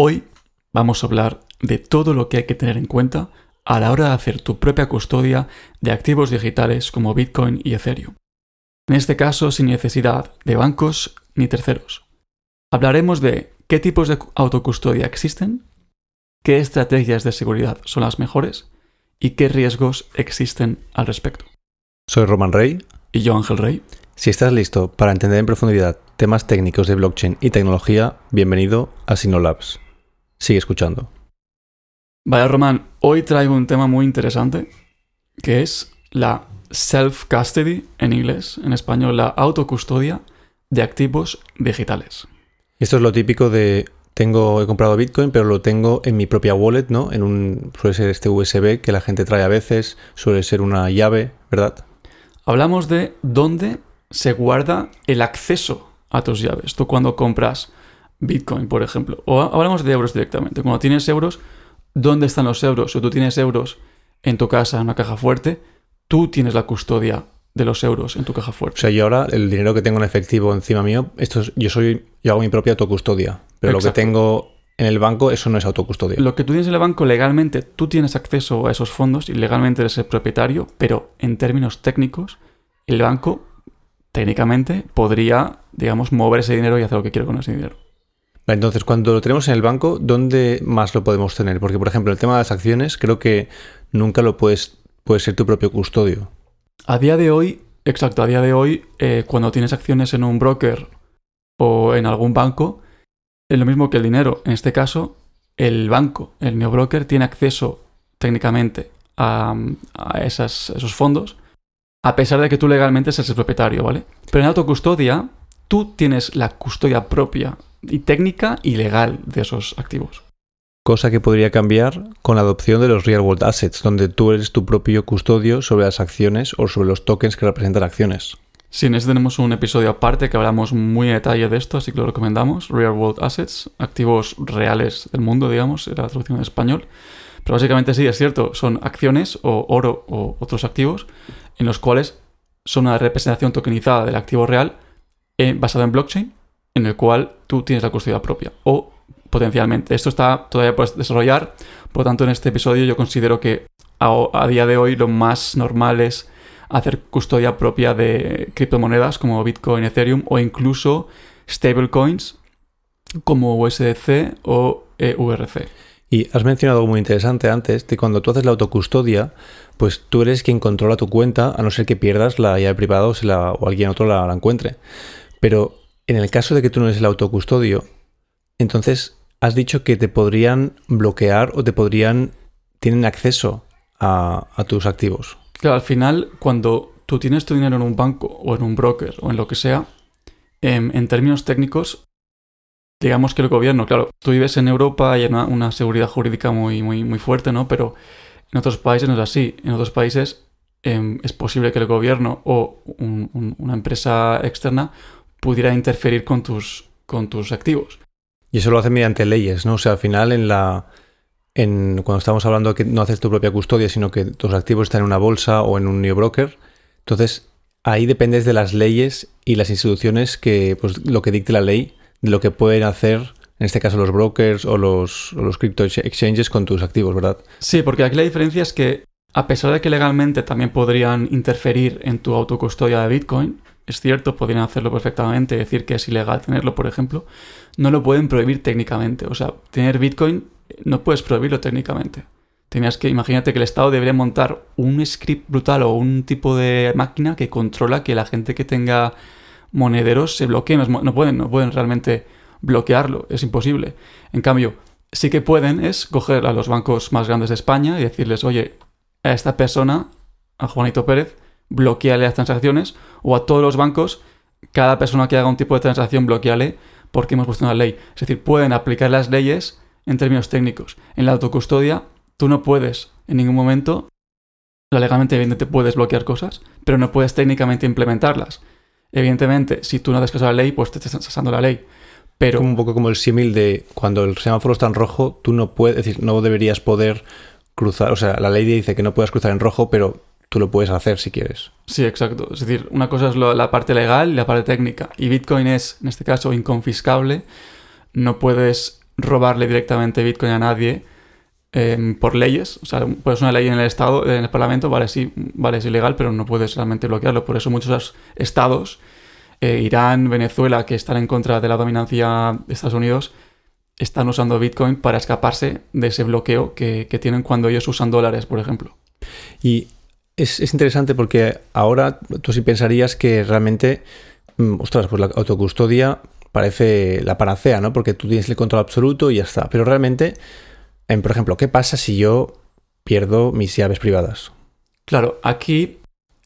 Hoy vamos a hablar de todo lo que hay que tener en cuenta a la hora de hacer tu propia custodia de activos digitales como Bitcoin y Ethereum. En este caso, sin necesidad de bancos ni terceros. Hablaremos de qué tipos de autocustodia existen, qué estrategias de seguridad son las mejores y qué riesgos existen al respecto. Soy Roman Rey. Y yo, Ángel Rey. Si estás listo para entender en profundidad temas técnicos de blockchain y tecnología, bienvenido a Sinolabs. Sigue escuchando. Vaya, Román, hoy traigo un tema muy interesante, que es la self-custody, en inglés, en español la autocustodia de activos digitales. Esto es lo típico de he comprado Bitcoin, pero lo tengo en mi propia wallet, ¿no? Suele ser este USB que la gente trae a veces, suele ser una llave, ¿verdad? Hablamos de dónde se guarda el acceso a tus llaves. Tú cuando compras Bitcoin, por ejemplo, o hablamos de euros directamente. Cuando tienes euros, ¿dónde están los euros? O tú tienes euros en tu casa, en una caja fuerte, tú tienes la custodia de los euros en tu caja fuerte. O sea, yo ahora el dinero que tengo en efectivo encima mío, yo hago mi propia autocustodia, pero Exacto. Lo que tengo en el banco, eso no es autocustodia. Lo que tú tienes en el banco, legalmente, tú tienes acceso a esos fondos y legalmente eres el propietario, pero en términos técnicos, el banco técnicamente podría, digamos, mover ese dinero y hacer lo que quiera con ese dinero. Entonces, cuando lo tenemos en el banco, ¿dónde más lo podemos tener? Porque, por ejemplo, el tema de las acciones, creo que nunca puedes ser tu propio custodio. A día de hoy, cuando tienes acciones en un broker o en algún banco, es lo mismo que el dinero. En este caso, el banco, el neobroker, tiene acceso técnicamente a esos fondos, a pesar de que tú legalmente seas el propietario, ¿vale? Pero en autocustodia, tú tienes la custodia propia y técnica y legal de esos activos. Cosa que podría cambiar con la adopción de los Real World Assets, donde tú eres tu propio custodio sobre las acciones o sobre los tokens que representan acciones. Sí, en este tenemos un episodio aparte que hablamos muy en detalle de esto, así que lo recomendamos. Real World Assets, activos reales del mundo, digamos, era la traducción en español. Pero básicamente sí, es cierto, son acciones o oro o otros activos en los cuales son una representación tokenizada del activo real basado en blockchain, en el cual tú tienes la custodia propia o potencialmente. Esto está todavía por desarrollar, por lo tanto en este episodio yo considero que a día de hoy lo más normal es hacer custodia propia de criptomonedas como Bitcoin, Ethereum o incluso stablecoins como USDC o URC. Y has mencionado algo muy interesante antes, de cuando tú haces la autocustodia, pues tú eres quien controla tu cuenta, a no ser que pierdas la llave privada o alguien otro la encuentre. Pero en el caso de que tú no eres el autocustodio, entonces has dicho que te podrían bloquear o tienen acceso a tus activos. Claro, al final, cuando tú tienes tu dinero en un banco o en un broker o en lo que sea, en términos técnicos, digamos que el gobierno, claro, tú vives en Europa y hay una seguridad jurídica muy, muy, muy fuerte, ¿no? Pero en otros países no es así. En otros países es posible que el gobierno o una empresa externa pudiera interferir con tus activos. Y eso lo hace mediante leyes, ¿no? O sea, al final cuando estamos hablando de que no haces tu propia custodia, sino que tus activos están en una bolsa o en un neobroker, entonces ahí dependes de las leyes y las instituciones pues lo que dicte la ley, de lo que pueden hacer, en este caso los brokers o los crypto exchanges con tus activos, ¿verdad? Sí, porque aquí la diferencia es que a pesar de que legalmente también podrían interferir en tu autocustodia de Bitcoin, es cierto, podrían hacerlo perfectamente, decir que es ilegal tenerlo, por ejemplo, no lo pueden prohibir técnicamente. O sea, tener Bitcoin no puedes prohibirlo técnicamente. Imagínate que el Estado debería montar un script brutal o un tipo de máquina que controla que la gente que tenga monederos se bloquee. No pueden realmente bloquearlo, es imposible. En cambio, sí que pueden es coger a los bancos más grandes de España y decirles, oye, a esta persona, a Juanito Pérez, bloqueale las transacciones, o a todos los bancos, cada persona que haga un tipo de transacción, bloqueale porque hemos puesto una ley. Es decir, pueden aplicar las leyes en términos técnicos. En la autocustodia, tú no puedes en ningún momento, legalmente evidentemente puedes bloquear cosas, pero no puedes técnicamente implementarlas. Evidentemente, si tú no haces caso a la ley, pues te estás pasando la ley. Pero Como un poco como el símil de cuando el semáforo está en rojo, tú no puedes, es decir, no deberías poder cruzar, o sea, la ley dice que no puedes cruzar en rojo, pero tú lo puedes hacer si quieres. Sí, exacto. Es decir, una cosa es la parte legal y la parte técnica. Y Bitcoin es, en este caso, inconfiscable. No puedes robarle directamente Bitcoin a nadie por leyes. O sea, pues una ley en el Estado, en el Parlamento, vale, sí, vale, es ilegal, pero no puedes realmente bloquearlo. Por eso muchos estados, Irán, Venezuela, que están en contra de la dominancia de Estados Unidos, están usando Bitcoin para escaparse de ese bloqueo que tienen cuando ellos usan dólares, por ejemplo. Y es interesante porque ahora tú sí pensarías que realmente, ostras, pues la autocustodia parece la panacea, ¿no? Porque tú tienes el control absoluto y ya está. Pero realmente, por ejemplo, ¿qué pasa si yo pierdo mis llaves privadas? Claro, aquí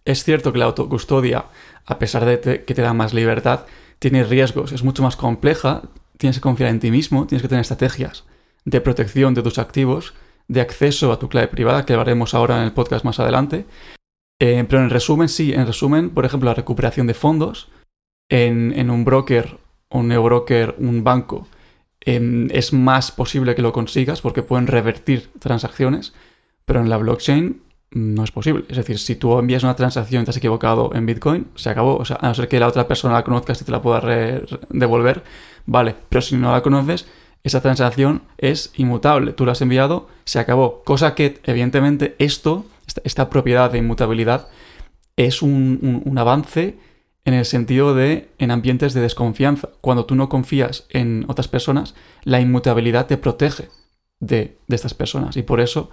es cierto que la autocustodia, a pesar de que te da más libertad, tiene riesgos, es mucho más compleja, tienes que confiar en ti mismo, tienes que tener estrategias de protección de tus activos, de acceso a tu clave privada, que hablaremos ahora en el podcast más adelante. Pero en resumen, por ejemplo, la recuperación de fondos en un broker, un neobroker, un banco, es más posible que lo consigas porque pueden revertir transacciones, pero en la blockchain no es posible. Es decir, si tú envías una transacción y te has equivocado en Bitcoin, se acabó. O sea, a no ser que la otra persona la conozcas y te la pueda devolver, vale. Pero si no la conoces, esa transacción es inmutable. Tú la has enviado, se acabó. Cosa que, evidentemente, esta propiedad de inmutabilidad es un avance en el sentido de en ambientes de desconfianza. Cuando tú no confías en otras personas, la inmutabilidad te protege de estas personas. Y por eso,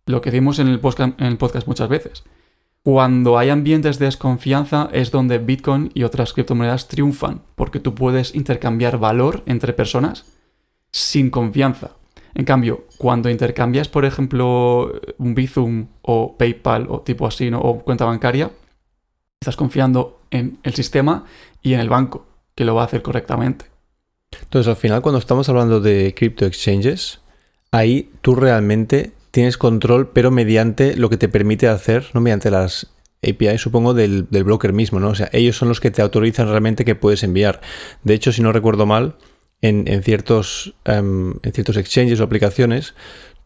lo que vimos en el podcast muchas veces, cuando hay ambientes de desconfianza es donde Bitcoin y otras criptomonedas triunfan, porque tú puedes intercambiar valor entre personas sin confianza. En cambio, cuando intercambias, por ejemplo, un Bizum o PayPal o tipo así, ¿no? O cuenta bancaria, estás confiando en el sistema y en el banco, que lo va a hacer correctamente. Entonces, al final, cuando estamos hablando de crypto exchanges, ahí tú realmente tienes control, pero mediante lo que te permite hacer, no mediante las API, supongo, del broker mismo, ¿no? O sea, ellos son los que te autorizan realmente que puedes enviar. De hecho, si no recuerdo mal, en ciertos exchanges o aplicaciones,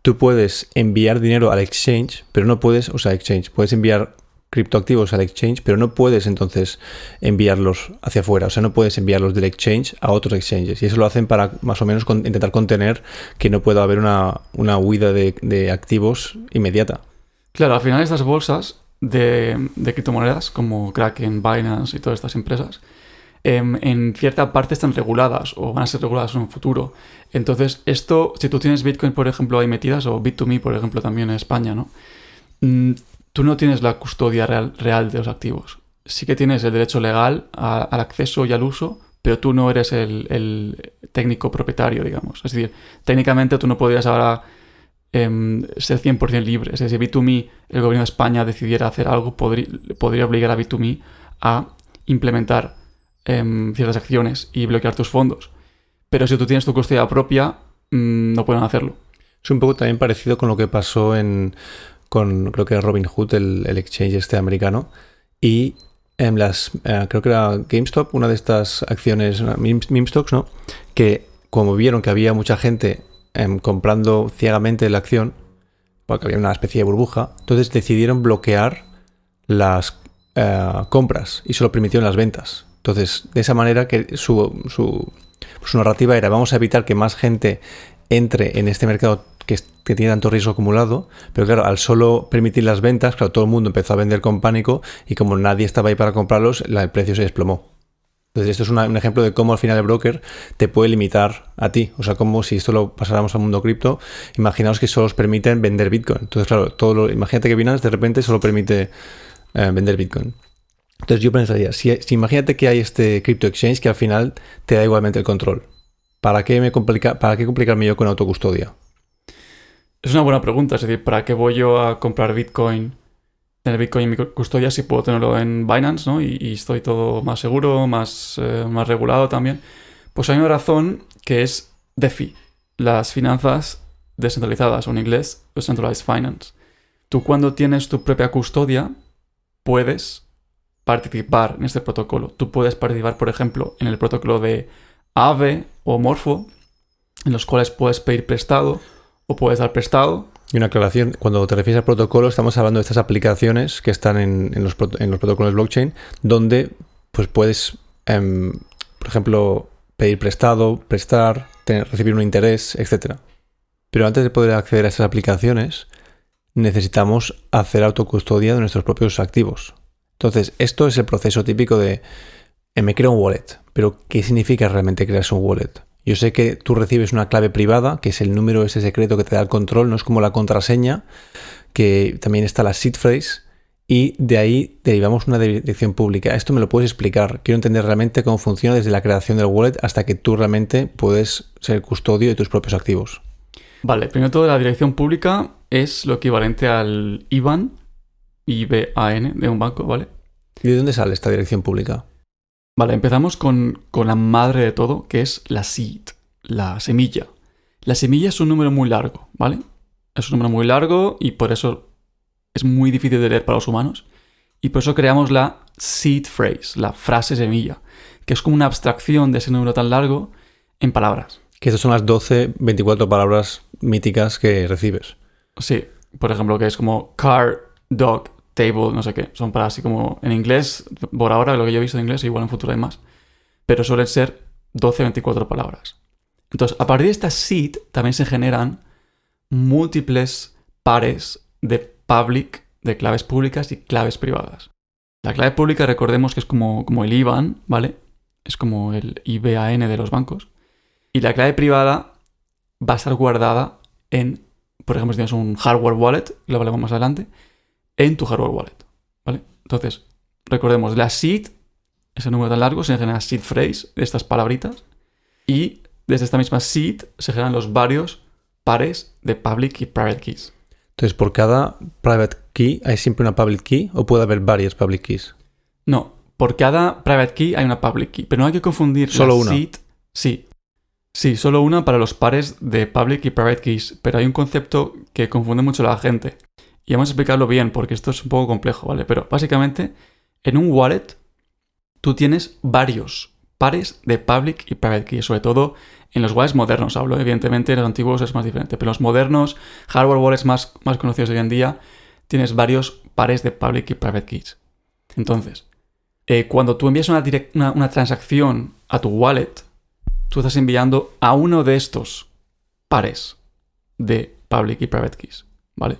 tú puedes enviar dinero al exchange, pero no puedes, o sea, puedes enviar criptoactivos al exchange, pero no puedes entonces enviarlos hacia afuera, o sea, no puedes enviarlos del exchange a otros exchanges, y eso lo hacen para más o menos intentar contener que no pueda haber una huida de activos inmediata. Claro, al final estas bolsas de criptomonedas como Kraken, Binance y todas estas empresas en cierta parte están reguladas o van a ser reguladas en un futuro. Entonces, esto, si tú tienes Bitcoin, por ejemplo, ahí metidas, o Bit2Me, por ejemplo, también en España, ¿no? Tú no tienes la custodia real de los activos. Sí que tienes el derecho legal al acceso y al uso, pero tú no eres el técnico propietario, digamos. Es decir, técnicamente tú no podrías ahora ser 100% libre. Es decir, si Bit2Me, el gobierno de España decidiera hacer algo, podría obligar a Bit2Me a implementar ciertas acciones y bloquear tus fondos. Pero si tú tienes tu custodia propia, no pueden hacerlo. Es un poco también parecido con lo que pasó con creo que era Robinhood, el exchange americano, y creo que era GameStop, una de estas acciones, meme stocks, ¿no? Que como vieron que había mucha gente comprando ciegamente la acción, porque había una especie de burbuja, entonces decidieron bloquear las compras y solo permitieron las ventas. Entonces, de esa manera que su narrativa era: vamos a evitar que más gente entre en este mercado que tiene tanto riesgo acumulado, pero claro, al solo permitir las ventas, claro, todo el mundo empezó a vender con pánico y como nadie estaba ahí para comprarlos, el precio se desplomó. Entonces esto es un ejemplo de cómo al final el broker te puede limitar a ti. O sea, como si esto lo pasáramos al mundo cripto, imaginaos que solo os permiten vender Bitcoin. Entonces, claro, imagínate que Binance de repente solo permite vender Bitcoin. Entonces yo pensaría, si imagínate que hay este crypto exchange que al final te da igualmente el control. ¿Para qué complicarme yo con autocustodia? Es una buena pregunta. Es decir, ¿para qué voy yo a comprar Bitcoin, tener Bitcoin en mi custodia si puedo tenerlo en Binance, ¿no? Y estoy todo más seguro, más regulado también. Pues hay una razón que es DeFi, las finanzas descentralizadas, o en inglés, Decentralized Finance. Tú cuando tienes tu propia custodia puedes participar en este protocolo. Tú puedes participar, por ejemplo, en el protocolo de Aave o Morpho, en los cuales puedes pedir prestado o puedes dar prestado. Y una aclaración, cuando te refieres al protocolo, estamos hablando de estas aplicaciones que están en los protocolos blockchain, donde pues puedes, por ejemplo, pedir prestado, prestar, recibir un interés, etc. Pero antes de poder acceder a esas aplicaciones, necesitamos hacer autocustodia de nuestros propios activos. Entonces, esto es el proceso típico de me creo un wallet. Pero, ¿qué significa realmente crearse un wallet? Yo sé que tú recibes una clave privada, que es el número ese secreto que te da el control, no es como la contraseña, que también está la seed phrase, y de ahí derivamos una dirección pública. Esto me lo puedes explicar. Quiero entender realmente cómo funciona desde la creación del wallet hasta que tú realmente puedes ser custodio de tus propios activos. Vale, primero todo, la dirección pública es lo equivalente al IBAN, IBAN, de un banco, ¿vale? ¿Y de dónde sale esta dirección pública? Vale, empezamos con la madre de todo, que es la seed, la semilla. La semilla es un número muy largo, ¿vale? Es un número muy largo y por eso es muy difícil de leer para los humanos. Y por eso creamos la seed phrase, la frase semilla, que es como una abstracción de ese número tan largo en palabras. Que estas son las 12, 24 palabras míticas que recibes. Sí, por ejemplo, que es como car, dog, table, no sé qué. Son para así como en inglés, por ahora, lo que yo he visto en inglés, igual en futuro hay más. Pero suelen ser 12, 24 palabras. Entonces, a partir de esta seed también se generan múltiples pares de public, de claves públicas y claves privadas. La clave pública, recordemos que es como el IBAN, ¿vale? Es como el IBAN de los bancos. Y la clave privada va a estar guardada en, por ejemplo, si tienes un hardware wallet, lo hablaremos más adelante, en tu hardware wallet, ¿vale? Entonces, recordemos, la seed, ese número tan largo, se genera seed phrase, estas palabritas, y desde esta misma seed se generan los varios pares de public y private keys. Entonces, por cada private key hay siempre una public key o puede haber varias public keys. No, por cada private key hay una public key, pero no hay que confundir ¿Solo la una? seed. Sí, solo una para los pares de public y private keys, pero hay un concepto que confunde mucho a la gente. Y vamos a explicarlo bien, porque esto es un poco complejo, ¿vale? Pero básicamente, en un wallet, tú tienes varios pares de public y private keys, sobre todo en los wallets modernos, hablo. Evidentemente, en los antiguos es más diferente, pero en los modernos, hardware wallets más conocidos hoy en día, tienes varios pares de public y private keys. Entonces, cuando tú envías una transacción a tu wallet, tú estás enviando a uno de estos pares de public y private keys, ¿vale?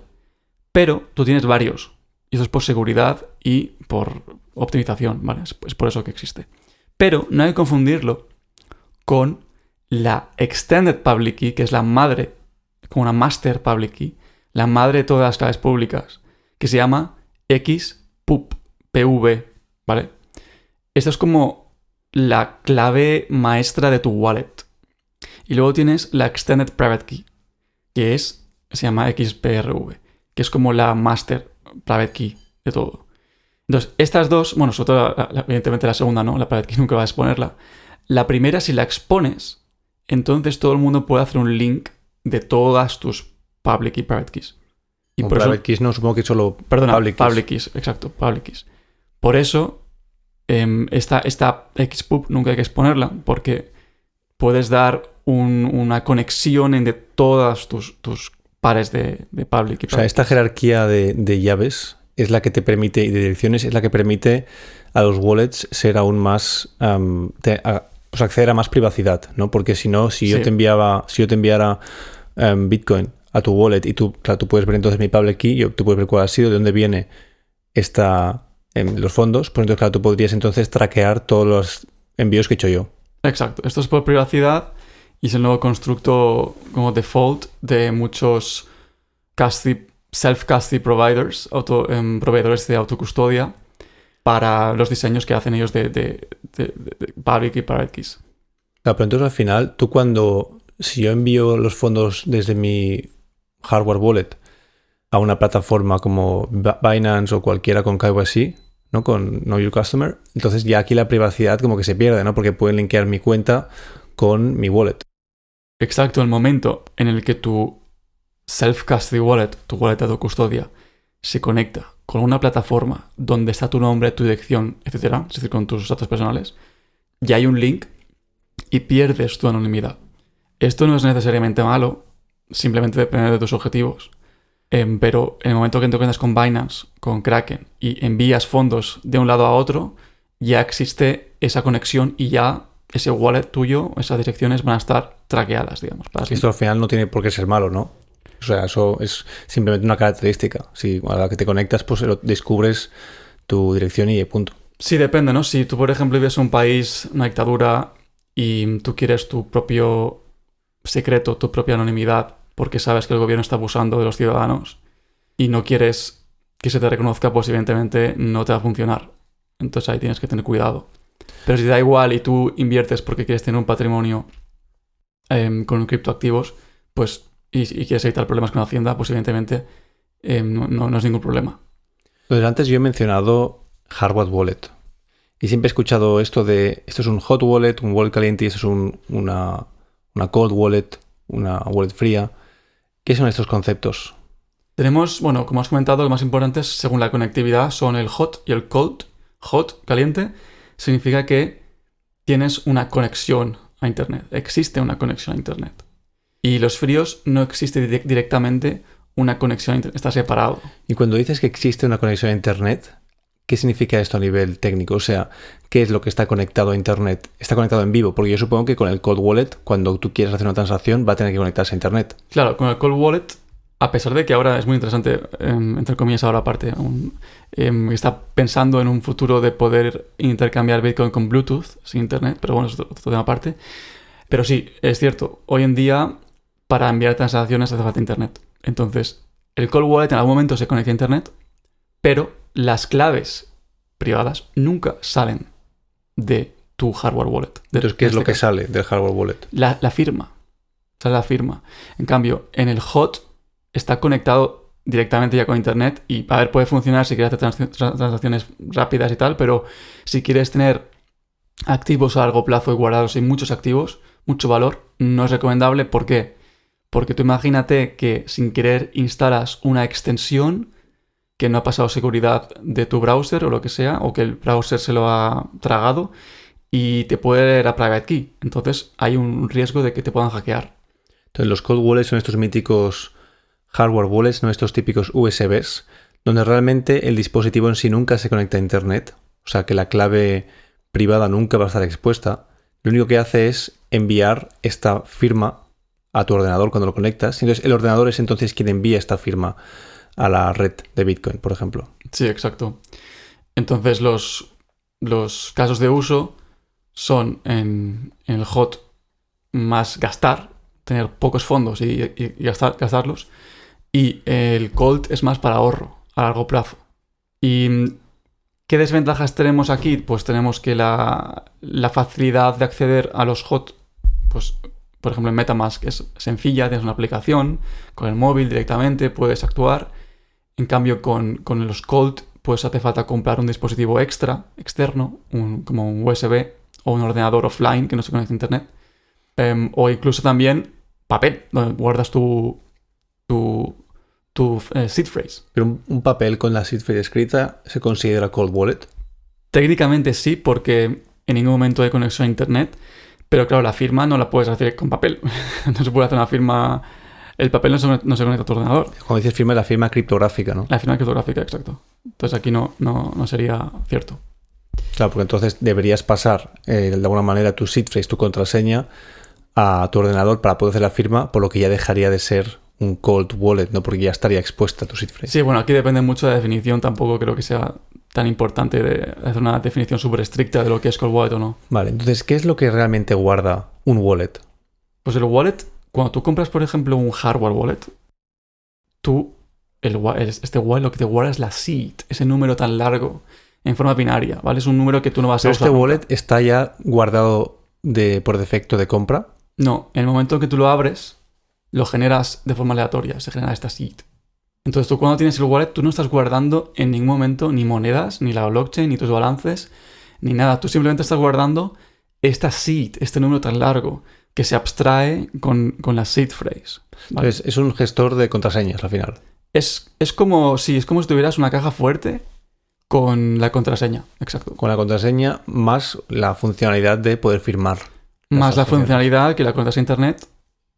Pero tú tienes varios. Y eso es por seguridad y por optimización, ¿vale? Es por eso que existe. Pero no hay que confundirlo con la Extended Public Key, que es la madre, como una Master Public Key, la madre de todas las claves públicas, que se llama XPUB, PV, ¿vale? Esto es como la clave maestra de tu wallet. Y luego tienes la Extended Private Key, que se llama XPRV, que es como la Master Private Key de todo. Entonces, estas dos, bueno, sobre todo, evidentemente la segunda, ¿no? La private key nunca vas a exponerla. La primera, si la expones, entonces todo el mundo puede hacer un link de todas tus public y private keys. Y Con por private eso, keys no, supongo que solo public keys, exacto, public keys. Por eso, esta XPUB nunca hay que exponerla, porque puedes dar una conexión entre todas tus pares de public y private. O sea, esta jerarquía de llaves es la que te permite, y de direcciones, es la que permite a los wallets ser aún más, pues acceder a más privacidad, ¿no? Porque si no, si yo te enviara Bitcoin a tu wallet y tú puedes ver entonces mi public key, tú puedes ver cuál ha sido, de dónde viene los fondos, pues entonces, claro, tú podrías entonces traquear todos los envíos que he hecho yo. Exacto, esto es por privacidad y es el nuevo constructo como default de muchos self-custody providers, proveedores de autocustodia para los diseños que hacen ellos de public y private keys. Claro, pero entonces al final, si yo envío los fondos desde mi hardware wallet a una plataforma como Binance o cualquiera con KYC, ¿no? Con Know Your Customer, entonces ya aquí la privacidad como que se pierde, ¿no? Porque pueden linkear mi cuenta con mi wallet. Exacto, el momento en el que tu self-custody wallet, tu wallet de autocustodia, se conecta con una plataforma donde está tu nombre, tu dirección, etcétera, es decir, con tus datos personales, ya hay un link y pierdes tu anonimidad. Esto no es necesariamente malo, simplemente depende de tus objetivos. Pero en el momento que te conectas con Binance, con Kraken, y envías fondos de un lado a otro, ya existe esa conexión y ya ese wallet tuyo, esas direcciones van a estar traqueadas, digamos. Esto al final no tiene por qué ser malo, ¿no? O sea, eso es simplemente una característica. Si a la que te conectas, pues descubres tu dirección y punto. Sí, depende, ¿no? Si tú, por ejemplo, vives en un país, una dictadura, y tú quieres tu propio secreto, tu propia anonimidad, porque sabes que el gobierno está abusando de los ciudadanos y no quieres que se te reconozca, pues evidentemente no te va a funcionar. Entonces ahí tienes que tener cuidado. Pero si te da igual y tú inviertes porque quieres tener un patrimonio con criptoactivos, pues y quieres evitar problemas con Hacienda, pues evidentemente no es ningún problema. Entonces, antes yo he mencionado hardware wallet. Y siempre he escuchado esto de, esto es un hot wallet, un wallet caliente, y esto es una cold wallet, una wallet fría. ¿Qué son estos conceptos? Tenemos, bueno, como has comentado, lo más importante según la conectividad son el hot y el cold. Hot, caliente, significa que tienes una conexión a Internet. Existe una conexión a Internet. Y los fríos no existe directamente una conexión a Internet. Está separado. Y cuando dices que existe una conexión a Internet, ¿qué significa esto a nivel técnico? O sea, ¿qué es lo que está conectado a Internet? ¿Está conectado en vivo? Porque yo supongo que con el cold wallet, cuando tú quieres hacer una transacción, va a tener que conectarse a Internet. Claro, con el cold wallet, a pesar de que ahora es muy interesante, entre comillas ahora aparte, está pensando en un futuro de poder intercambiar Bitcoin con Bluetooth, sin Internet, pero bueno, es otro tema aparte. Pero sí, es cierto, hoy en día para enviar transacciones hace falta Internet. Entonces, el cold wallet en algún momento se conecta a Internet, pero las claves privadas nunca salen de tu hardware wallet. Entonces, ¿qué es lo que sale del hardware wallet? La firma. Sale la firma. En cambio, en el hot está conectado directamente ya con Internet y, a ver, puede funcionar si quieres hacer transacciones rápidas y tal, pero si quieres tener activos a largo plazo y guardados y muchos activos, mucho valor, no es recomendable. ¿Por qué? Porque tú imagínate que sin querer instalas una extensión que no ha pasado seguridad de tu browser o lo que sea, o que el browser se lo ha tragado y te puede leer la private key. Entonces hay un riesgo de que te puedan hackear. Entonces los cold wallets son estos míticos hardware wallets, no estos típicos USBs, donde realmente el dispositivo en sí nunca se conecta a Internet, o sea que la clave privada nunca va a estar expuesta. Lo único que hace es enviar esta firma a tu ordenador cuando lo conectas. Entonces el ordenador es entonces quien envía esta firma a la red de Bitcoin, por ejemplo. Sí, exacto. Entonces los casos de uso son en el hot más gastar, tener pocos fondos y gastarlos. Y el cold es más para ahorro a largo plazo. ¿Y qué desventajas tenemos aquí? Pues tenemos que la facilidad de acceder a los hot, pues por ejemplo en MetaMask es sencilla, tienes una aplicación, con el móvil directamente puedes actuar. En cambio con los cold pues hace falta comprar un dispositivo externo, como un USB o un ordenador offline que no se conecta a Internet. O incluso también papel, donde guardas tu seed phrase. Pero un papel con la seed phrase escrita se considera cold wallet. Técnicamente sí, porque en ningún momento hay conexión a Internet, pero claro, la firma no la puedes hacer con papel. No se puede hacer una firma. El papel no se conecta a tu ordenador. Cuando dices firma, la firma criptográfica, ¿no? La firma criptográfica, exacto. Entonces aquí no sería cierto. Claro, porque entonces deberías pasar de alguna manera tu seed phrase, tu contraseña, a tu ordenador para poder hacer la firma, por lo que ya dejaría de ser un cold wallet, ¿no? Porque ya estaría expuesta tu seed phrase. Sí, bueno, aquí depende mucho de la definición. Tampoco creo que sea tan importante de hacer una definición súper estricta de lo que es cold wallet o no. Vale, entonces, ¿qué es lo que realmente guarda un wallet? Pues el wallet, cuando tú compras, por ejemplo, un hardware wallet, este wallet lo que te guarda es la seed, ese número tan largo en forma binaria, ¿vale? Es un número que tú no vas a usar. ¿Pero este wallet está ya guardado por defecto de compra? No, en el momento en que tú lo abres, lo generas de forma aleatoria, se genera esta seed. Entonces tú cuando tienes el wallet, tú no estás guardando en ningún momento ni monedas, ni la blockchain, ni tus balances, ni nada. Tú simplemente estás guardando esta seed, este número tan largo, que se abstrae con la seed phrase, ¿vale? Entonces, es un gestor de contraseñas al final. Es como si tuvieras una caja fuerte con la contraseña, exacto. Con la contraseña más la funcionalidad de poder firmar. Más la funcionalidad que la conectas a Internet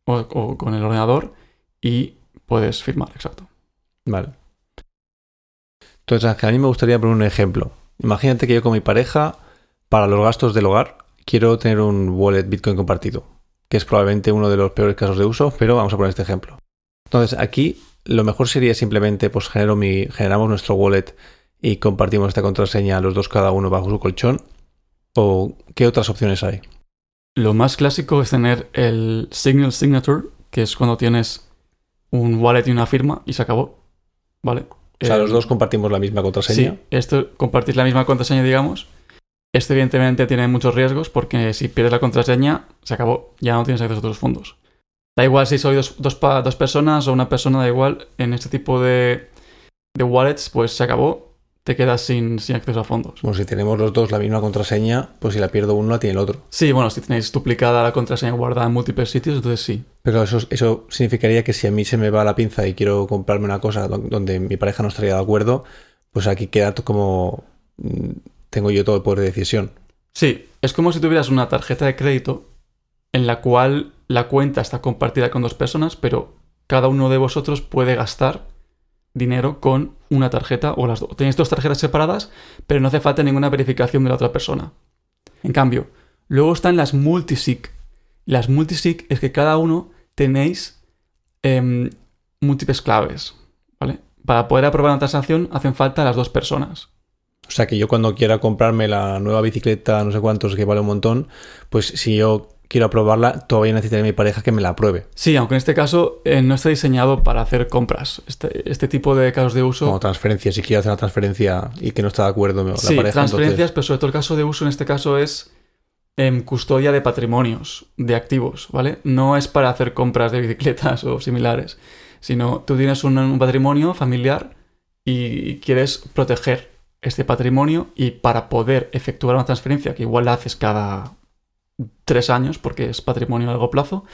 o con el ordenador y puedes firmar, exacto. Vale. Entonces, Ángel, a mí me gustaría poner un ejemplo. Imagínate que yo con mi pareja, para los gastos del hogar, quiero tener un wallet Bitcoin compartido. que es probablemente uno de los peores casos de uso, pero vamos a poner este ejemplo. Entonces, aquí lo mejor sería simplemente, pues generamos nuestro wallet y compartimos esta contraseña los dos cada uno bajo su colchón. ¿O qué otras opciones hay? Lo más clásico es tener el single signature, que es cuando tienes un wallet y una firma y se acabó, ¿vale? O sea, los dos compartimos la misma contraseña. Sí, esto, compartir la misma contraseña, digamos. Esto evidentemente tiene muchos riesgos porque si pierdes la contraseña, se acabó, ya no tienes acceso a tus fondos. Da igual si sois dos personas o una persona, da igual, en este tipo de wallets, pues se acabó, te quedas sin acceso a fondos. Bueno, si tenemos los dos la misma contraseña, pues si la pierdo uno, la tiene el otro. Sí, bueno, si tenéis duplicada la contraseña guardada en múltiples sitios, entonces sí. Pero eso significaría que si a mí se me va la pinza y quiero comprarme una cosa donde mi pareja no estaría de acuerdo, pues aquí queda como... tengo yo todo el poder de decisión. Sí, es como si tuvieras una tarjeta de crédito en la cual la cuenta está compartida con dos personas, pero cada uno de vosotros puede gastar dinero con una tarjeta o las dos. Tenéis dos tarjetas separadas, pero no hace falta ninguna verificación de la otra persona. En cambio, luego están las multisig. Las multisig es que cada uno tenéis múltiples claves, ¿vale? Para poder aprobar una transacción hacen falta las dos personas. O sea que yo cuando quiera comprarme la nueva bicicleta, no sé cuántos, que vale un montón, pues si yo quiero aprobarla, todavía necesitaré a mi pareja que me la apruebe. Sí, aunque en este caso no está diseñado para hacer compras. Este tipo de casos de uso... Como transferencias, si quiero hacer una transferencia y que no está de acuerdo la sí, pareja. transferencias, entonces... pero sobre todo el caso de uso en este caso es custodia de patrimonios, de activos, ¿vale? No es para hacer compras de bicicletas o similares, sino tú tienes un patrimonio familiar y quieres proteger este patrimonio y para poder efectuar una transferencia, que igual la haces cada 3 años porque es patrimonio a largo plazo,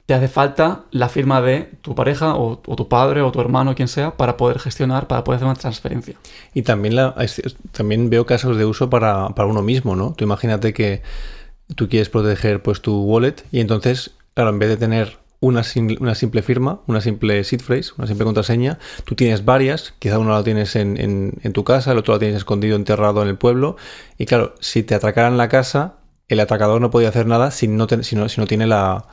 te hace falta la firma de tu pareja o tu padre o tu hermano, quien sea, para poder gestionar, para poder hacer una transferencia. Y también, también veo casos de uso para uno mismo, ¿no? Tú imagínate que tú quieres proteger pues tu wallet y entonces, claro, en vez de tener una simple firma, una simple seed phrase, una simple contraseña, tú tienes varias, quizá uno la tienes en tu casa, el otro la tienes escondido, enterrado en el pueblo, y claro, si te atracaran la casa, el atracador no podía hacer nada si no tiene la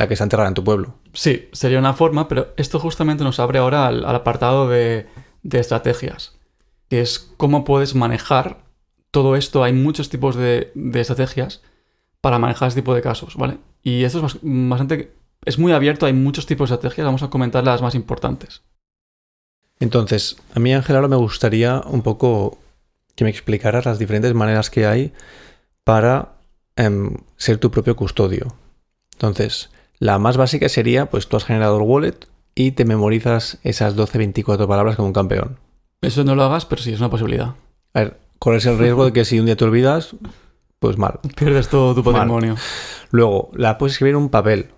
que está enterrada en tu pueblo. Sí, sería una forma, pero esto justamente nos abre ahora al apartado de estrategias, que es cómo puedes manejar todo esto. Hay muchos tipos de estrategias para manejar este tipo de casos, ¿vale? Y esto es bastante... Es muy abierto, hay muchos tipos de estrategias, vamos a comentar las más importantes. Entonces, a mí, Ángel, ahora me gustaría un poco que me explicaras las diferentes maneras que hay para ser tu propio custodio. Entonces, la más básica sería, pues tú has generado el wallet y te memorizas esas 12-24 palabras como un campeón. Eso no lo hagas, pero sí, es una posibilidad. A ver, corres el riesgo de que si un día te olvidas, pues mal. Pierdes todo tu patrimonio. Luego, la puedes escribir en un papel,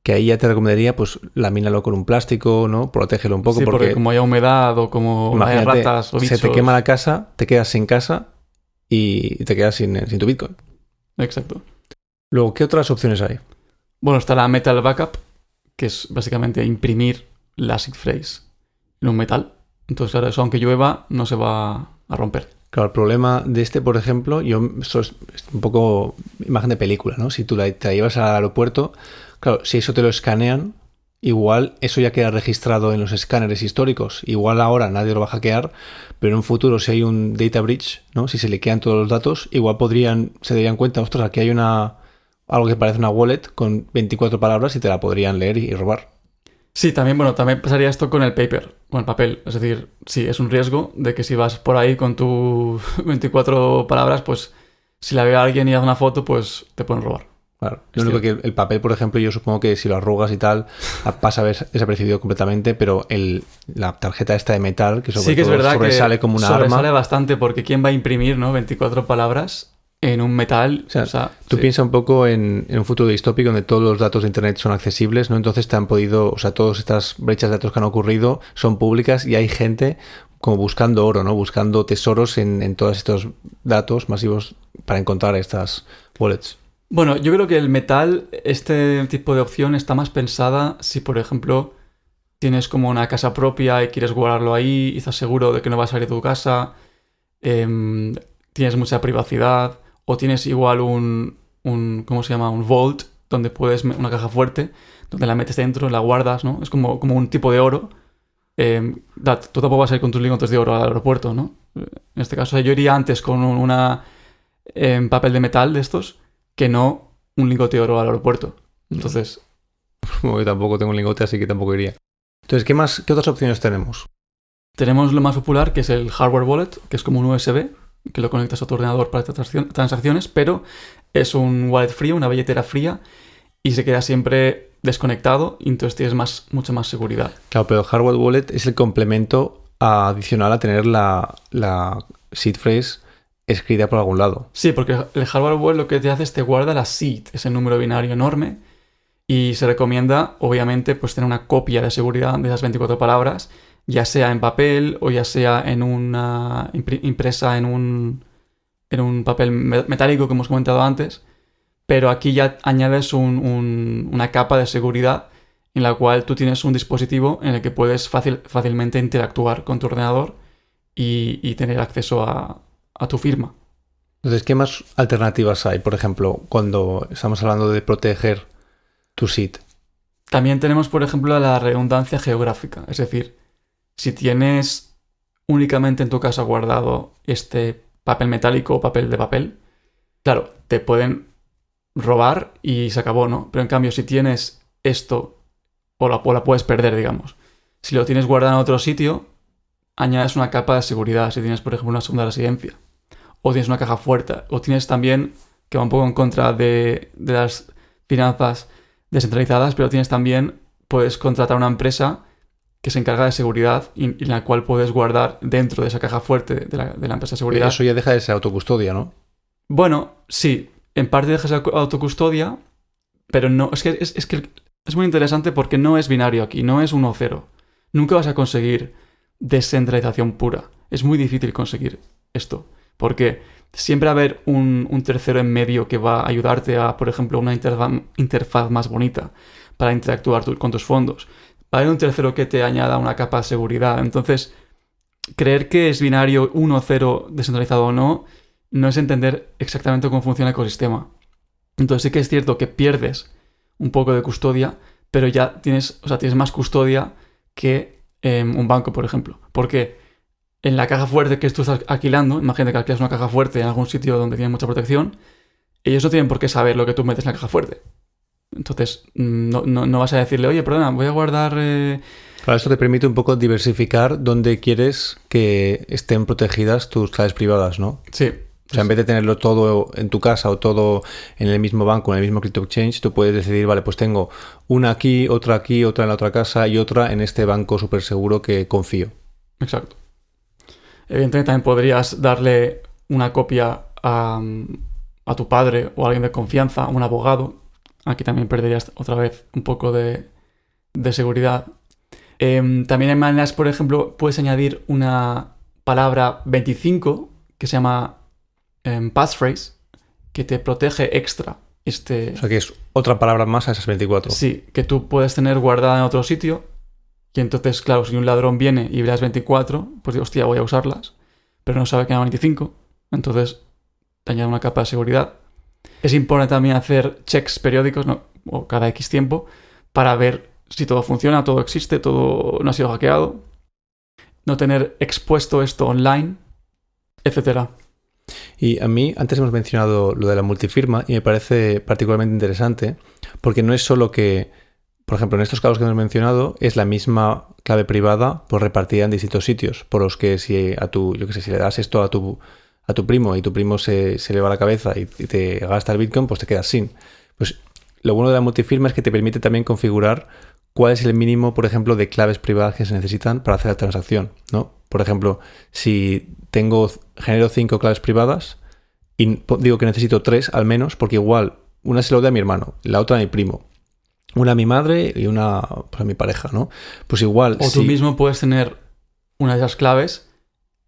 que ahí ya te recomendaría, pues lamínalo con un plástico, ¿no? Protégelo un poco. Sí, porque como haya humedad o como haya ratas o bichos... se te quema la casa, te quedas sin casa y te quedas sin tu Bitcoin. Exacto. Luego, ¿qué otras opciones hay? Bueno, está la Metal Backup, que es básicamente imprimir la seed phrase en un metal. Entonces, claro, eso aunque llueva, no se va a romper. Claro, el problema de este, por ejemplo, eso es un poco imagen de película, ¿no? Si tú te la llevas al aeropuerto, claro, si eso te lo escanean, igual eso ya queda registrado en los escáneres históricos. Igual ahora nadie lo va a hackear, pero en un futuro si hay un data breach, ¿no? Si se le quedan todos los datos, igual se darían cuenta, ostras, aquí hay algo que parece una wallet con 24 palabras y te la podrían leer y robar. Sí, también pasaría esto con el paper, con el papel. Es decir, sí, es un riesgo de que si vas por ahí con tus 24 palabras, pues si la ve alguien y hace una foto, pues te pueden robar. Claro. Lo único que el papel, por ejemplo, yo supongo que si lo arrugas y tal, pasa desapercibido completamente, pero la tarjeta esta de metal, que sobre todo sobresale como una arma. Sobresale bastante porque ¿quién va a imprimir, ¿no? 24 palabras en un metal? O sea, tú piensas un poco en un futuro distópico donde todos los datos de Internet son accesibles, ¿no? Entonces todas estas brechas de datos que han ocurrido son públicas y hay gente como buscando oro, ¿no? Buscando tesoros en todos estos datos masivos para encontrar estas wallets. Bueno, yo creo que el metal, este tipo de opción está más pensada si, por ejemplo, tienes como una casa propia y quieres guardarlo ahí y estás seguro de que no va a salir de tu casa, tienes mucha privacidad o tienes igual ¿cómo se llama? Un vault donde puedes, una caja fuerte, donde la metes dentro, la guardas, ¿no? Es como un tipo de oro. Tú tampoco vas a ir con tus lingotes de oro al aeropuerto, ¿no? En este caso, yo iría antes con una papel de metal de estos que no un lingote de oro al aeropuerto. Entonces... Yo tampoco tengo un lingote, así que tampoco iría. Entonces, ¿qué otras opciones tenemos? Tenemos lo más popular, que es el hardware wallet, que es como un USB, que lo conectas a tu ordenador para transacciones, pero es un wallet frío, una billetera fría, y se queda siempre desconectado, y entonces tienes mucha más seguridad. Claro, pero el hardware wallet es el complemento adicional a tener la seed phrase escrita por algún lado. Sí, porque el hardware wallet lo que te hace es te guarda la seed, ese número binario enorme, y se recomienda, obviamente, pues tener una copia de seguridad de esas 24 palabras, ya sea en papel o ya sea en una impresa en un papel metálico que hemos comentado antes, pero aquí ya añades una capa de seguridad en la cual tú tienes un dispositivo en el que puedes fácilmente interactuar con tu ordenador y tener acceso a tu firma. Entonces, ¿qué más alternativas hay? Por ejemplo, cuando estamos hablando de proteger tu seed. También tenemos, por ejemplo, la redundancia geográfica. Es decir, si tienes únicamente en tu casa guardado este papel metálico o papel de papel, claro, te pueden robar y se acabó, ¿no? Pero en cambio, si tienes esto, o la puedes perder, digamos. Si lo tienes guardado en otro sitio, añades una capa de seguridad. Si tienes, por ejemplo, una segunda residencia. O tienes una caja fuerte. O tienes también, que va un poco en contra de las finanzas descentralizadas, pero tienes también, puedes contratar una empresa que se encarga de seguridad y en la cual puedes guardar dentro de esa caja fuerte de la empresa de seguridad. Eso ya deja de ser autocustodia, ¿no? Bueno, sí, en parte deja de ser autocustodia, pero no, es que es muy interesante porque no es binario aquí, no es 1 o 0. Nunca vas a conseguir descentralización pura. Es muy difícil conseguir esto, porque siempre va a haber un tercero en medio que va a ayudarte a, por ejemplo, una interfaz más bonita para interactuar con tus fondos. Va a haber un tercero que te añada una capa de seguridad. Entonces, creer que es binario 1 o 0 descentralizado o no, no es entender exactamente cómo funciona el ecosistema. Entonces sí que es cierto que pierdes un poco de custodia, pero ya tienes más custodia que un banco, por ejemplo. Porque en la caja fuerte que tú estás alquilando, imagínate que alquilas una caja fuerte en algún sitio donde tiene mucha protección, ellos no tienen por qué saber lo que tú metes en la caja fuerte. Entonces, no vas a decirle, oye, perdona, voy a guardar... Claro, esto te permite un poco diversificar dónde quieres que estén protegidas tus claves privadas, ¿no? Sí. O sea, en vez de tenerlo todo en tu casa o todo en el mismo banco, en el mismo crypto exchange, tú puedes decidir, vale, pues tengo una aquí, otra en la otra casa y otra en este banco súper seguro que confío. Exacto. Evidentemente también podrías darle una copia a tu padre o a alguien de confianza, a un abogado. Aquí también perderías otra vez un poco de seguridad. También hay maneras, por ejemplo, puedes añadir una palabra 25 que se llama passphrase, que te protege extra. O sea, que es otra palabra más a esas 24. Sí, que tú puedes tener guardada en otro sitio. Y entonces, claro, si un ladrón viene y ve las 24, pues digo, hostia, voy a usarlas. Pero no sabe que hay 25. Entonces, te añade una capa de seguridad. Es importante también hacer checks periódicos, ¿no? O cada X tiempo, para ver si todo funciona, todo existe, todo no ha sido hackeado. No tener expuesto esto online, etcétera. Y a mí, antes hemos mencionado lo de la multifirma y me parece particularmente interesante porque no es solo que, por ejemplo, en estos casos que hemos mencionado, es la misma clave privada pues repartida en distintos sitios, por los que si si le das esto a tu primo y tu primo se le va la cabeza y te gasta el Bitcoin, pues te quedas sin. Pues lo bueno de la multifirma es que te permite también configurar cuál es el mínimo, por ejemplo, de claves privadas que se necesitan para hacer la transacción, ¿no? Por ejemplo, si genero 5 claves privadas y digo que necesito 3 al menos, porque igual una se lo doy a mi hermano, la otra a mi primo, una a mi madre y una pues, a mi pareja, ¿no? Pues igual... O tú mismo puedes tener una de esas claves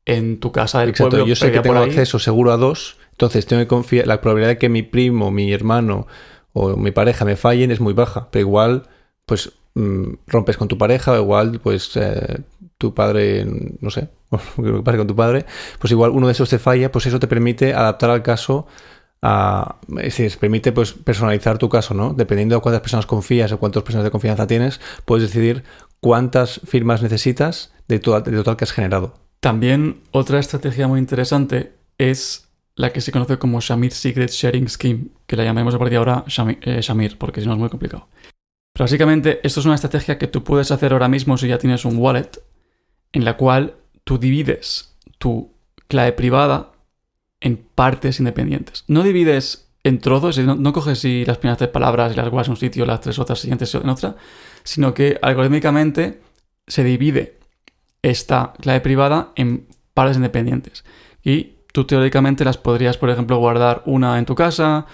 en tu casa del Exacto, pueblo. Yo sé que tengo acceso seguro a 2, entonces tengo que confiar. La probabilidad de que mi primo, mi hermano o mi pareja me fallen es muy baja, pero igual pues rompes con tu pareja o igual pues tu padre, no sé, lo que pase con tu padre, pues igual uno de esos te falla, pues eso te permite adaptar al caso se permite pues, personalizar tu caso, ¿no? Dependiendo de cuántas personas confías o cuántas personas de confianza tienes, puedes decidir cuántas firmas necesitas de total que has generado. También otra estrategia muy interesante es la que se conoce como Shamir Secret Sharing Scheme, que la llamaremos a partir de ahora Shamir, porque si no es muy complicado. Pero básicamente esto es una estrategia que tú puedes hacer ahora mismo si ya tienes un wallet, en la cual tú divides tu clave privada en partes independientes. No divides en trozos, no coges las primeras 3 palabras y las guardas en un sitio, las 3 otras siguientes en otra, sino que algorítmicamente se divide esta clave privada en partes independientes. Y tú teóricamente las podrías, por ejemplo, guardar una en tu casa,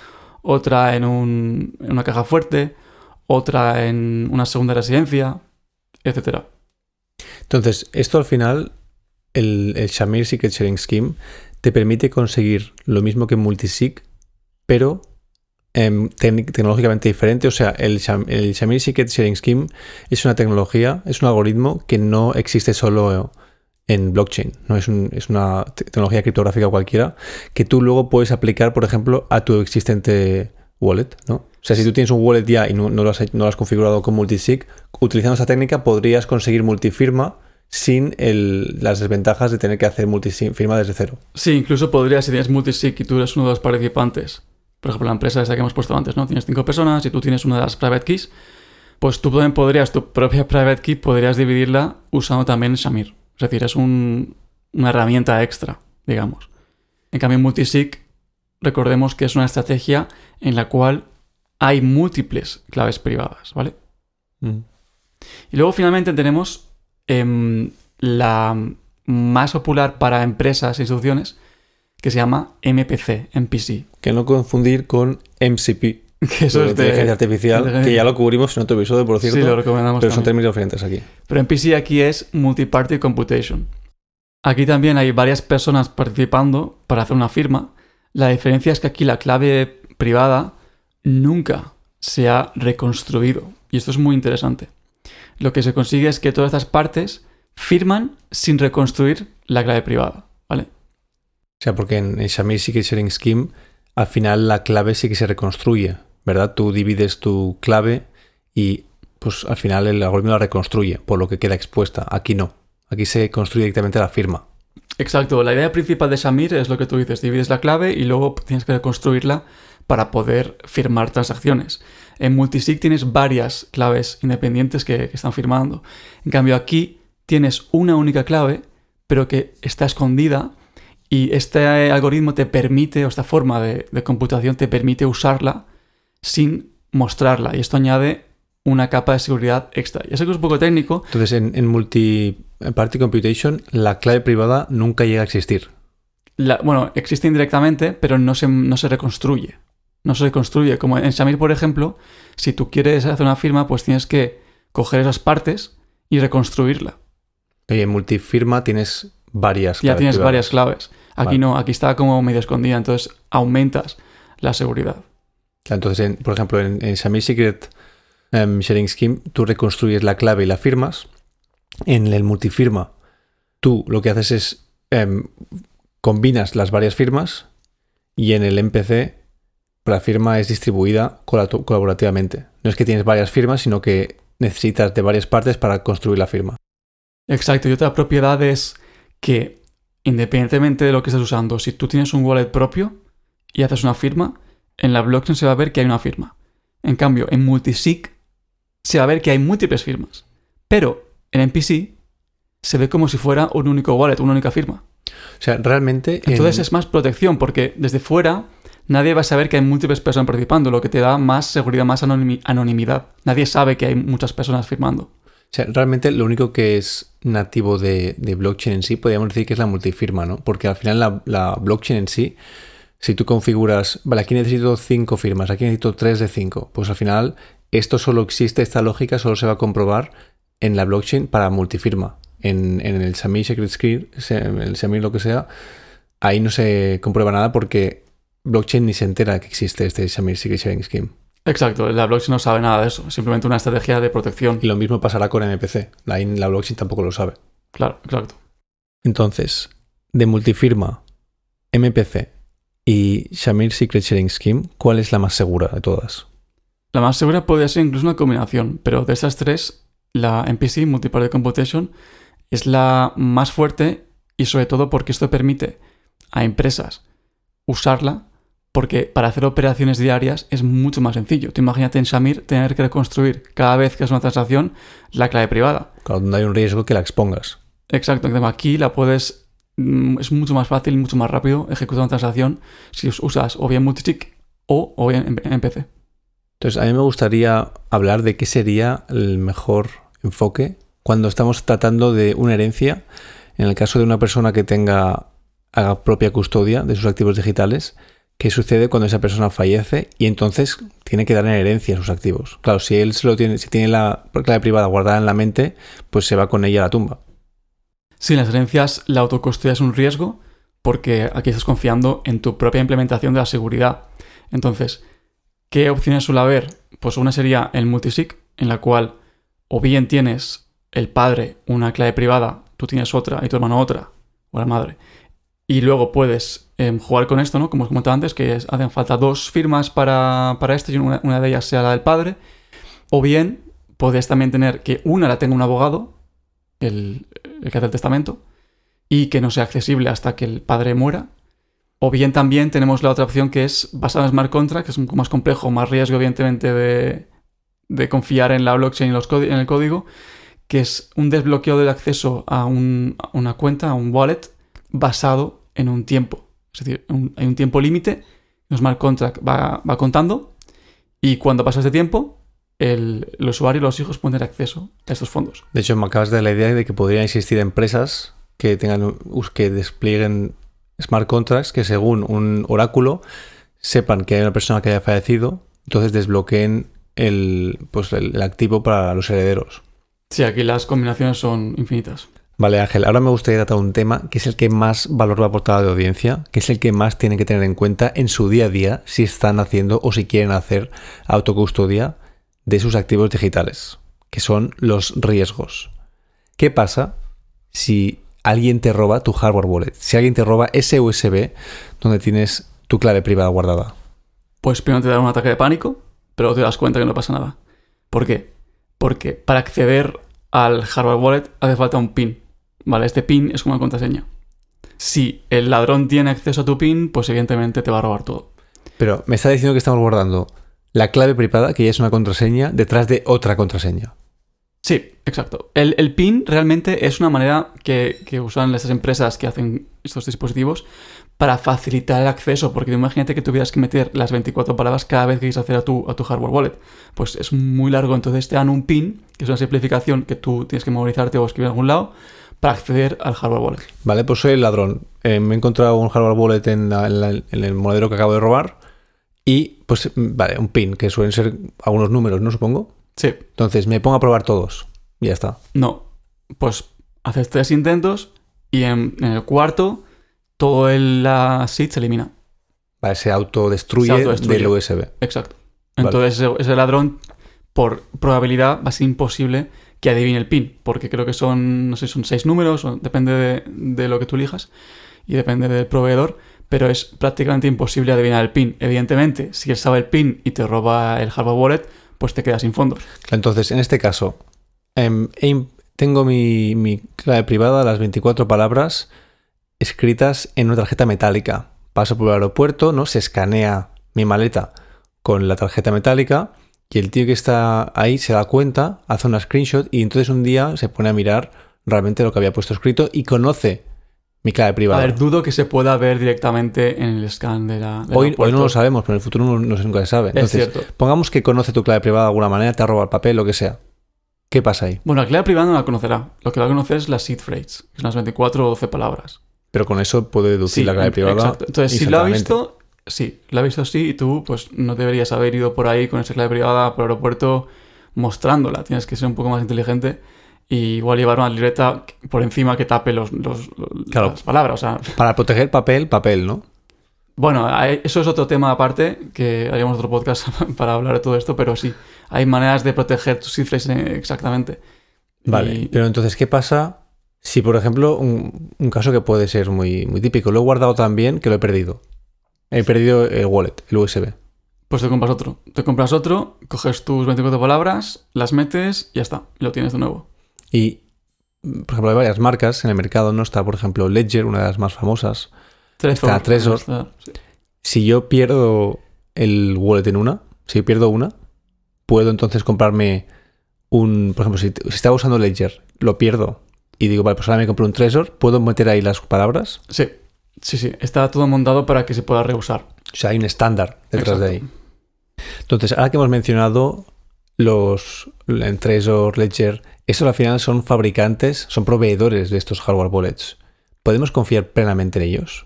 otra en una caja fuerte, otra en una segunda residencia, etc. Entonces, esto al final, el Shamir Secret Sharing Scheme, te permite conseguir lo mismo que Multisig, pero tecnológicamente diferente. O sea, el Shamir Secret Sharing Scheme es una tecnología, es un algoritmo que no existe solo en blockchain. No es una tecnología criptográfica cualquiera que tú luego puedes aplicar, por ejemplo, a tu existente wallet, ¿no? O sea, si tú tienes un wallet ya y no lo has configurado con Multisig, utilizando esta técnica podrías conseguir multifirma sin las desventajas de tener que hacer multifirma desde cero. Sí, incluso podrías, si tienes Multisig y tú eres uno de los participantes, por ejemplo, la empresa esa que hemos puesto antes, ¿no? Tienes 5 personas y tú tienes una de las private keys, pues tú también podrías, tu propia private key, podrías dividirla usando también Shamir. Es decir, es una herramienta extra, digamos. En cambio, Multisig, recordemos que es una estrategia en la cual hay múltiples claves privadas, ¿vale? Y luego finalmente tenemos la más popular para empresas e instituciones, que se llama MPC. Que no confundir con MCP, que eso es de inteligencia artificial, que ya lo cubrimos en otro episodio, por cierto. Sí, lo recomendamos pero también. Son términos diferentes aquí. Pero MPC aquí es Multi-Party Computation. Aquí también hay varias personas participando para hacer una firma. La diferencia es que aquí la clave privada nunca se ha reconstruido. Y esto es muy interesante. Lo que se consigue es que todas estas partes firman sin reconstruir la clave privada, ¿vale? O sea, porque en el Shamir Secret Sharing Scheme, al final la clave sí que se reconstruye, ¿verdad? Tú divides tu clave y pues al final el algoritmo la reconstruye, por lo que queda expuesta. Aquí no. Aquí se construye directamente la firma. Exacto. La idea principal de Shamir es lo que tú dices. Divides la clave y luego tienes que reconstruirla para poder firmar transacciones. En Multisig tienes varias claves independientes que están firmando. En cambio, aquí tienes una única clave, pero que está escondida, y este algoritmo te permite, o esta forma de computación te permite usarla sin mostrarla. Y esto añade una capa de seguridad extra. Ya sé que es un poco técnico. Entonces, en Multi-Party Computation, la clave privada nunca llega a existir. Bueno, existe indirectamente, pero no se reconstruye. No se reconstruye. Como en Shamir, por ejemplo, si tú quieres hacer una firma, pues tienes que coger esas partes y reconstruirla. Y en multifirma tienes varias claves. Ya tienes privadas. varias claves. Aquí Vale. no, aquí está como medio escondida, entonces aumentas la seguridad. Entonces, por ejemplo, en Shamir Secret Sharing Scheme, tú reconstruyes la clave y la firmas. En el multifirma, tú lo que haces es combinas las varias firmas, y en el MPC la firma es distribuida colaborativamente. No es que tienes varias firmas, sino que necesitas de varias partes para construir la firma. Exacto. Y otra propiedad es que, independientemente de lo que estés usando, si tú tienes un wallet propio y haces una firma, en la blockchain se va a ver que hay una firma. En cambio, en Multisig se va a ver que hay múltiples firmas. Pero en MPC se ve como si fuera un único wallet, una única firma. O sea, realmente... Entonces es más protección, porque desde fuera nadie va a saber que hay múltiples personas participando, lo que te da más seguridad, más anonimidad. Nadie sabe que hay muchas personas firmando. O sea, realmente lo único que es nativo de blockchain en sí, podríamos decir que es la multifirma, ¿no? Porque al final la blockchain en sí, si tú configuras, vale, aquí necesito 5 firmas, aquí necesito 3 de 5, pues al final esto solo existe, esta lógica solo se va a comprobar en la blockchain para multifirma. En el Shamir Secret Scheme, el Shamir lo que sea, ahí no se comprueba nada porque blockchain ni se entera que existe este Shamir Secret Sharing Scheme. Exacto, la blockchain no sabe nada de eso, simplemente una estrategia de protección. Y lo mismo pasará con MPC, ahí la blockchain tampoco lo sabe. Claro, exacto. Entonces, de multifirma, MPC Y Shamir Secret Sharing Scheme, ¿cuál es la más segura de todas? La más segura podría ser incluso una combinación, pero de esas tres, la MPC, Multi-Party Computation, es la más fuerte y sobre todo porque esto permite a empresas usarla, porque para hacer operaciones diarias es mucho más sencillo. Tú imagínate en Shamir tener que reconstruir cada vez que es una transacción la clave privada. Cuando hay un riesgo que la expongas. Exacto, aquí la puedes... Es mucho más fácil y mucho más rápido ejecutar una transacción si usas o bien multisig o bien en PC. Entonces, a mí me gustaría hablar de qué sería el mejor enfoque cuando estamos tratando de una herencia, en el caso de una persona que haga propia custodia de sus activos digitales. ¿Qué sucede cuando esa persona fallece y entonces tiene que dar en herencia sus activos? Claro, si él si tiene la clave privada guardada en la mente, pues se va con ella a la tumba. Sí, en las herencias la autocustodia es un riesgo porque aquí estás confiando en tu propia implementación de la seguridad. Entonces, ¿qué opciones suele haber? Pues una sería el multisig, en la cual o bien tienes el padre una clave privada, tú tienes otra y tu hermano otra, o la madre. Y luego puedes jugar con esto, ¿no? Como os comentaba antes, que hacen falta 2 firmas para esto y una de ellas sea la del padre. O bien puedes también tener que una la tenga un abogado, el que hace el testamento, y que no sea accesible hasta que el padre muera. O bien también tenemos la otra opción que es basada en smart contract, que es un poco más complejo, más riesgo evidentemente de confiar en la blockchain y en el código, que es un desbloqueo del acceso a una cuenta, a un wallet, basado en un tiempo. Es decir, hay un tiempo límite, un smart contract va contando, y cuando pasa ese tiempo, el usuario y los hijos pueden tener acceso a estos fondos. De hecho, me acabas de dar la idea de que podrían existir empresas que que desplieguen smart contracts que según un oráculo sepan que hay una persona que haya fallecido, entonces desbloqueen el activo para los herederos. Sí, aquí las combinaciones son infinitas. Vale, Ángel, ahora me gustaría tratar un tema que es el que más valor va a aportar a la audiencia, que es el que más tienen que tener en cuenta en su día a día si están haciendo o si quieren hacer autocustodia de sus activos digitales, que son los riesgos. ¿Qué pasa si alguien te roba tu hardware wallet? Si alguien te roba ese USB donde tienes tu clave privada guardada. Pues primero te da un ataque de pánico, pero te das cuenta que no pasa nada. ¿Por qué? Porque para acceder al hardware wallet hace falta un PIN. Vale, este PIN es como una contraseña. Si el ladrón tiene acceso a tu PIN, pues evidentemente te va a robar todo. Pero me está diciendo que estamos guardando la clave privada, que ya es una contraseña, detrás de otra contraseña. Sí, exacto. El PIN realmente es una manera que usan estas empresas que hacen estos dispositivos para facilitar el acceso, porque imagínate que tuvieras que meter las 24 palabras cada vez que quieres hacer a tu hardware wallet. Pues es muy largo, entonces te dan un PIN, que es una simplificación que tú tienes que memorizarte o escribir en algún lado, para acceder al hardware wallet. Vale, pues soy el ladrón. Me he encontrado un hardware wallet en el monedero que acabo de robar y, pues, vale, un PIN, que suelen ser algunos números, ¿no? Supongo. Sí. Entonces, me pongo a probar todos y ya está. No, pues haces 3 intentos y en el cuarto todo la seed se elimina. Vale, se autodestruye del USB. Exacto. Entonces, vale, ese ladrón, por probabilidad, va a ser imposible que adivine el PIN, porque creo que son, no sé, son 6 números, depende de lo que tú elijas y depende del proveedor, pero es prácticamente imposible adivinar el PIN. Evidentemente, si él sabe el PIN y te roba el hardware wallet, pues te quedas sin fondos. Entonces, en este caso, tengo mi clave privada, las 24 palabras escritas en una tarjeta metálica. Paso por el aeropuerto, ¿no? Se escanea mi maleta con la tarjeta metálica y el tío que está ahí se da cuenta, hace una screenshot y entonces un día se pone a mirar realmente lo que había puesto escrito y conoce mi clave privada. A ver, dudo que se pueda ver directamente en el scan de la... Hoy no lo sabemos, pero en el futuro nunca se sabe. Entonces, es cierto. Pongamos que conoce tu clave privada de alguna manera, te ha robado el papel, lo que sea. ¿Qué pasa ahí? Bueno, la clave privada no la conocerá. Lo que va a conocer es las seed phrase, que son las 24 o 12 palabras. Pero con eso puede deducir la clave privada. Exacto. Entonces, si lo ha visto, sí, lo ha visto así y tú pues no deberías haber ido por ahí con esa clave privada por el aeropuerto mostrándola. Tienes que ser un poco más inteligente y igual llevar una libreta por encima que tape las palabras. O sea, para proteger papel, ¿no? Bueno, eso es otro tema aparte, que haríamos otro podcast para hablar de todo esto, pero sí, hay maneras de proteger tus cifras exactamente. Vale, pero entonces, ¿qué pasa si, por ejemplo, un caso que puede ser muy, muy típico, lo he guardado tan bien que lo he perdido? He perdido el wallet, el USB. Pues te compras otro. Te compras otro, coges tus 24 palabras, las metes y ya está. Y lo tienes de nuevo. Y, por ejemplo, hay varias marcas en el mercado, ¿no? Está, por ejemplo, Ledger, una de las más famosas. Está Trezor. Sí. Si yo pierdo el wallet en una, si pierdo una, puedo entonces comprarme un... Por ejemplo, si estaba usando Ledger, lo pierdo y digo, vale, pues ahora me compro un Trezor, ¿puedo meter ahí las palabras? Sí. Está todo montado para que se pueda reusar. O sea, hay un estándar detrás de ahí. Exacto. Entonces, ahora que hemos mencionado en Trezor, Ledger, estos al final son fabricantes, son proveedores de estos hardware wallets. ¿Podemos confiar plenamente en ellos?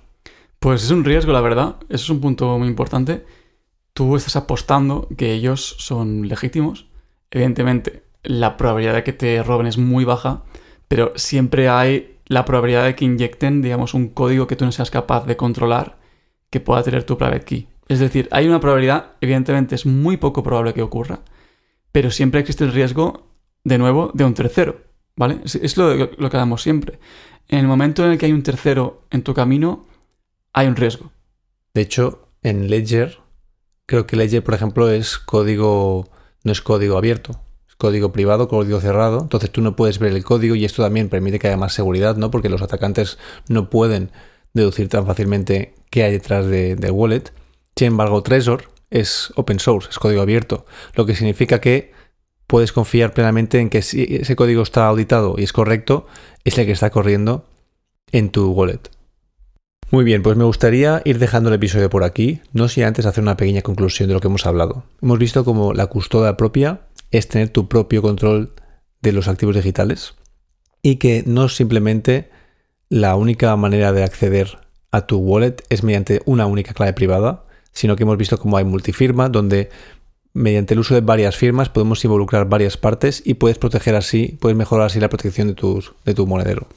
Pues es un riesgo, la verdad. Eso es un punto muy importante. Tú estás apostando que ellos son legítimos. Evidentemente, la probabilidad de que te roben es muy baja, pero siempre hay la probabilidad de que inyecten, digamos, un código que tú no seas capaz de controlar que pueda tener tu private key. Es decir, hay una probabilidad, evidentemente es muy poco probable que ocurra, pero siempre existe el riesgo, de nuevo, de un tercero, ¿vale? Es lo que hablamos siempre. En el momento en el que hay un tercero en tu camino, hay un riesgo. De hecho, en Ledger, creo que Ledger, por ejemplo, no es código abierto. Es código privado, código cerrado. Entonces tú no puedes ver el código y esto también permite que haya más seguridad, ¿no? Porque los atacantes no pueden deducir tan fácilmente qué hay detrás del wallet. Sin embargo, Trezor es open source, es código abierto, lo que significa que puedes confiar plenamente en que si ese código está auditado y es correcto, es el que está corriendo en tu wallet. Muy bien, pues me gustaría ir dejando el episodio por aquí, no sin antes hacer una pequeña conclusión de lo que hemos hablado. Hemos visto cómo la custodia propia es tener tu propio control de los activos digitales y que no simplemente la única manera de acceder a tu wallet es mediante una única clave privada, sino que hemos visto cómo hay multifirma, donde mediante el uso de varias firmas podemos involucrar varias partes y puedes mejorar así la protección de tu monedero.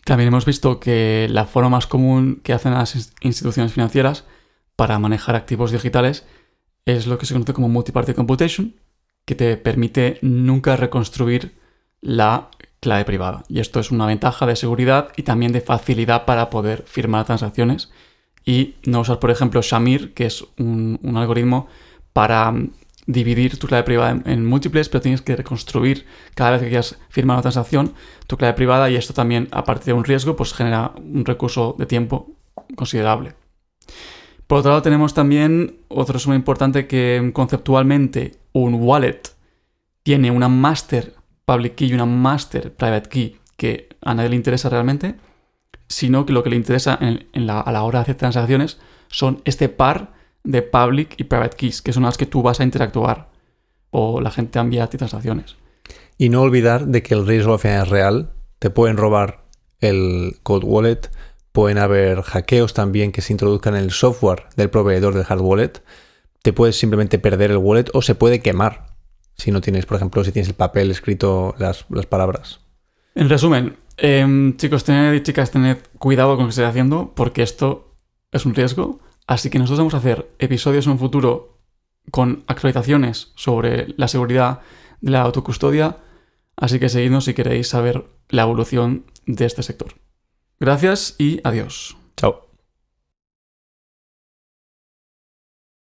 También hemos visto que la forma más común que hacen las instituciones financieras para manejar activos digitales es lo que se conoce como multi-party computation, que te permite nunca reconstruir la clave privada. Y esto es una ventaja de seguridad y también de facilidad para poder firmar transacciones y no usar, por ejemplo, Shamir, que es un algoritmo para dividir tu clave privada en múltiples, pero tienes que reconstruir cada vez que quieras firmar una transacción tu clave privada, y esto también, aparte de un riesgo, pues genera un recurso de tiempo considerable. Por otro lado, tenemos también otro resumen importante, que conceptualmente un wallet tiene una master public key y una master private key que a nadie le interesa realmente, sino que lo que le interesa a la hora de hacer transacciones son este par de public y private keys, que son las que tú vas a interactuar o la gente envía a ti transacciones. Y no olvidar de que el riesgo al final es real. Te pueden robar el cold wallet, pueden haber hackeos también que se introduzcan en el software del proveedor del hard wallet. Te puedes simplemente perder el wallet o se puede quemar si no tienes, por ejemplo, si tienes el papel escrito las palabras. En resumen, chicos y chicas, tened cuidado con lo que estéis haciendo, porque esto es un riesgo. Así que nosotros vamos a hacer episodios en un futuro con actualizaciones sobre la seguridad de la autocustodia. Así que seguidnos si queréis saber la evolución de este sector. Gracias y adiós.